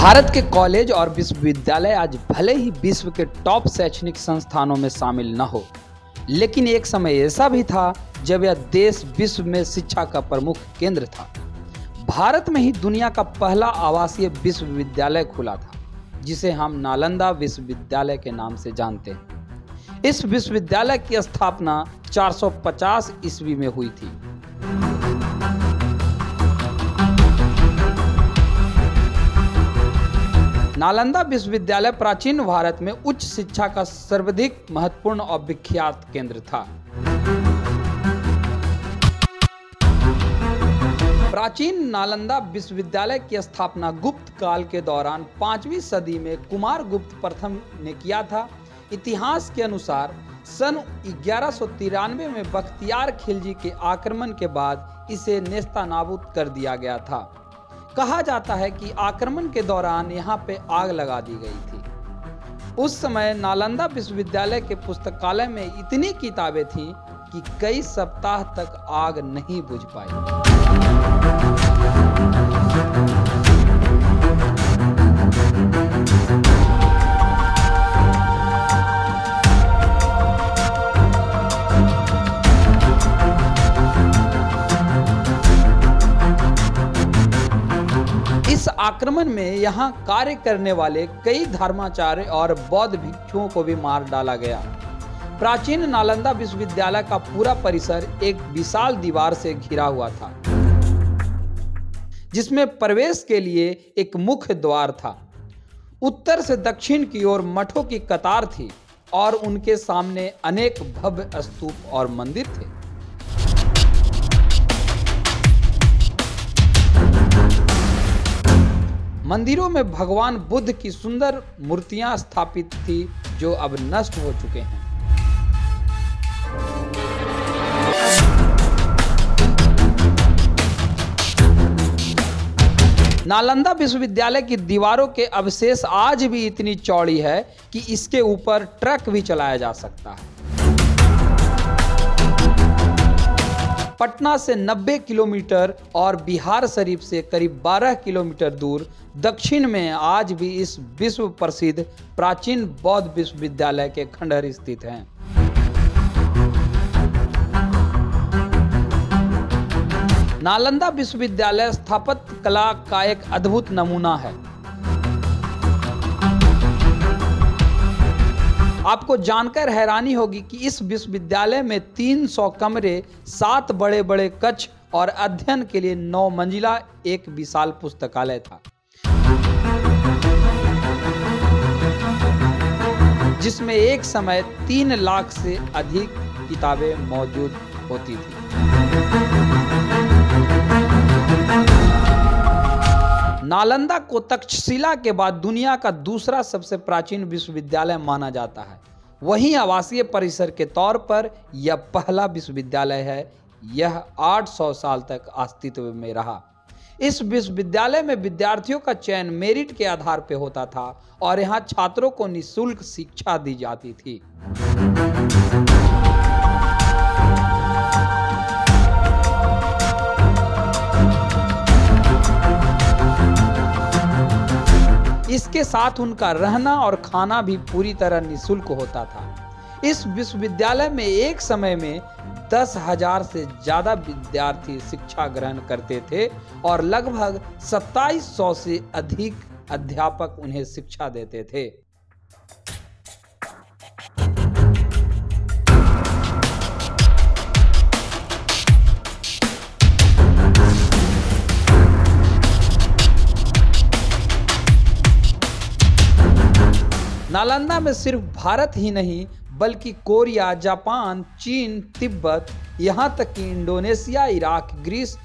भारत के कॉलेज और विश्वविद्यालय आज भले ही विश्व के टॉप शैक्षणिक संस्थानों में शामिल न हो, लेकिन एक समय ऐसा भी था जब यह देश विश्व में शिक्षा का प्रमुख केंद्र था। भारत में ही दुनिया का पहला आवासीय विश्वविद्यालय खुला था, जिसे हम नालंदा विश्वविद्यालय के नाम से जानते हैं। इस विश्वविद्यालय की स्थापना 450 ईस्वी में हुई थी। नालंदा विश्वविद्यालय प्राचीन भारत में उच्च शिक्षा का सर्वाधिक महत्वपूर्ण और विख्यात केंद्र था। प्राचीन नालंदा विश्वविद्यालय की स्थापना गुप्त काल के दौरान 5वीं सदी में कुमार गुप्त प्रथम ने किया था। इतिहास के अनुसार सन 1193 में बख्तियार खिलजी के आक्रमण के बाद इसे नेस्तनाबूद कर दिया गया था। कहा जाता है कि आक्रमण के दौरान यहाँ पे आग लगा दी गई थी। उस समय नालंदा विश्वविद्यालय के पुस्तकालय में इतनी किताबें थीं कि कई सप्ताह तक आग नहीं बुझ पाई। इस आक्रमण में यहाँ कार्य करने वाले कई धर्माचार्य और बौद्ध भिक्षुओं को भी मार डाला गया। प्राचीन नालंदा विश्वविद्यालय का पूरा परिसर एक विशाल दीवार से घिरा हुआ था, जिसमें प्रवेश के लिए एक मुख्य द्वार था। उत्तर से दक्षिण की ओर मठों की कतार थी और उनके सामने अनेक भव्य स्तूप और मंदिर थे। मंदिरों में भगवान बुद्ध की सुंदर मूर्तियां स्थापित थी, जो अब नष्ट हो चुके हैं। नालंदा विश्वविद्यालय की दीवारों के अवशेष आज भी इतनी चौड़ी है कि इसके ऊपर ट्रक भी चलाया जा सकता है। पटना से 90 किलोमीटर और बिहार शरीफ से करीब 12 किलोमीटर दूर दक्षिण में आज भी इस विश्व प्रसिद्ध प्राचीन बौद्ध विश्वविद्यालय के खंडहर स्थित हैं। नालंदा विश्वविद्यालय स्थापत्य कला का एक अद्भुत नमूना है। आपको जानकर हैरानी होगी कि इस विश्वविद्यालय में 300 कमरे, 7 बड़े बड़े कक्ष और अध्ययन के लिए 9 मंजिला एक विशाल पुस्तकालय था, जिसमें एक समय 3 लाख से अधिक किताबें मौजूद होती थी। नालंदा को तक्षशिला के बाद दुनिया का दूसरा सबसे प्राचीन विश्वविद्यालय माना जाता है। वहीं आवासीय परिसर के तौर पर यह पहला विश्वविद्यालय है। यह 800 साल तक अस्तित्व में रहा। इस विश्वविद्यालय में विद्यार्थियों का चयन मेरिट के आधार पर होता था और यहाँ छात्रों को निःशुल्क शिक्षा दी जाती थी। इसके साथ उनका रहना और खाना भी पूरी तरह निःशुल्क होता था। इस विश्वविद्यालय में एक समय में 10,000 से ज्यादा विद्यार्थी शिक्षा ग्रहण करते थे और लगभग 2700 से अधिक अध्यापक उन्हें शिक्षा देते थे। नालंदा में सिर्फ भारत ही नहीं, बल्कि कोरिया, जापान, चीन, तिब्बत, यहाँ तक कि इंडोनेशिया, इराक, ग्रीस,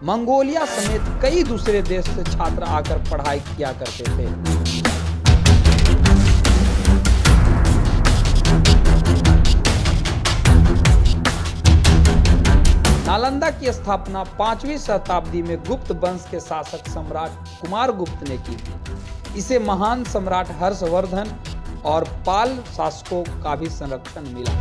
मंगोलिया समेत कई दूसरे देश से छात्र आकर पढ़ाई किया करते थे। नालंदा की स्थापना 5वीं शताब्दी में गुप्त वंश के शासक सम्राट कुमार गुप्त ने की थी। इसे महान सम्राट हर्षवर्धन और पाल शासकों का भी संरक्षण मिला।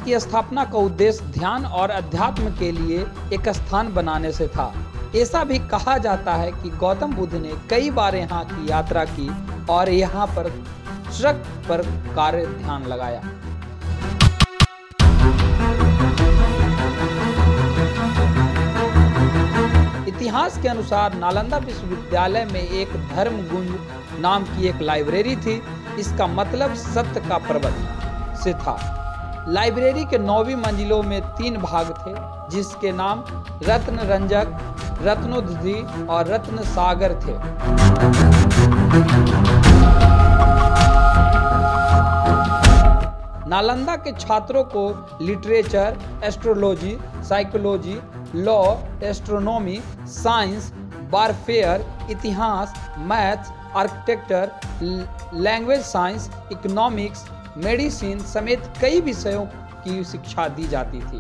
की स्थापना का उद्देश्य ध्यान और अध्यात्म के लिए एक स्थान बनाने से था। ऐसा भी कहा जाता है कि गौतम बुद्ध ने कई बार यहाँ की यात्रा की और यहाँ पर ट्रक पर कार्य ध्यान लगाया। इतिहास के अनुसार नालंदा विश्वविद्यालय में एक धर्मगुंज नाम की एक लाइब्रेरी थी। इसका मतलब सत्य का पर्वत से था। लाइब्रेरी के 9वीं मंजिलों में 3 भाग थे, जिसके नाम रत्न रंजक, रत्नोदधि और रत्न सागर थे। नालंदा के छात्रों को literature, astrology, psychology, law, astronomy, science, warfare, इतिहास, maths, architecture, language science, economics, medicine समेत कई विषयों की शिक्षा दी जाती थी।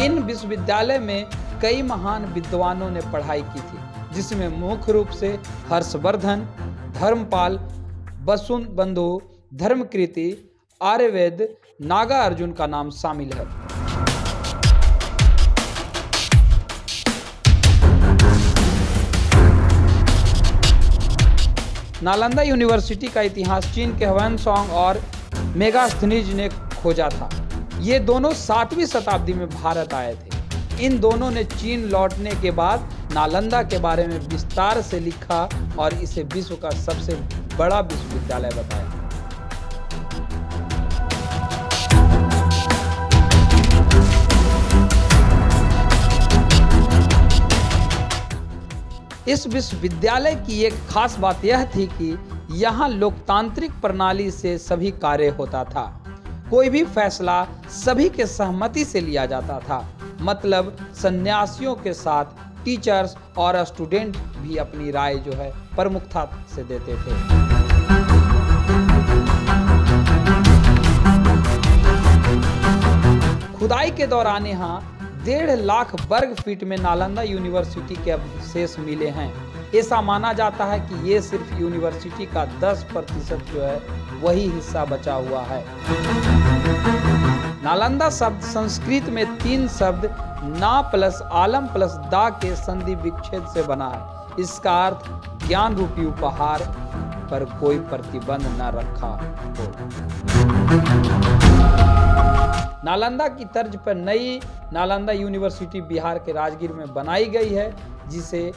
इन विश्वविद्यालय में कई महान विद्वानों ने पढ़ाई की थी, जिसमें मुख्य रूप से हर्षवर्धन, धर्मपाल, वसुंत बंधु, धर्मकृति, आर्यवेद, नागार्जुन का नाम शामिल है। नालंदा यूनिवर्सिटी का इतिहास चीन के ह्वेनसांग और मेगास्थनीज ने खोजा था। ये दोनों 7वीं शताब्दी में भारत आए थे। इन दोनों ने चीन लौटने के बाद नालंदा के बारे में विस्तार से लिखा और इसे विश्व का सबसे बड़ा विश्वविद्यालय बताया। इस विश्वविद्यालय की एक खास बात यह थी कि यहाँ लोकतांत्रिक प्रणाली से सभी कार्य होता था। कोई भी फैसला सभी के सहमति से लिया जाता था। मतलब सन्यासियों के साथ टीचर्स और स्टूडेंट भी अपनी राय जो है प्रमुखता से देते थे। खुदाई के दौरान यहाँ 1.5 लाख वर्ग फीट में नालंदा यूनिवर्सिटी के अवशेष मिले हैं। ऐसा माना जाता है कि ये सिर्फ यूनिवर्सिटी का 10% जो है वही हिस्सा बचा हुआ है। नालंदा शब्द संस्कृत में 3 शब्द ना प्लस आलम प्लस दा के संधि विच्छेद से बना है। इसका अर्थ ज्ञान रूपी उपहार पर कोई प्रतिबंध न रखा हो। नालंदा की तर्ज पर नई नालंदा यूनिवर्सिटी बिहार के राजगीर में बनाई गई है, जिसे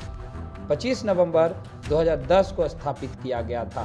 25 नवंबर 2010 को स्थापित किया गया था।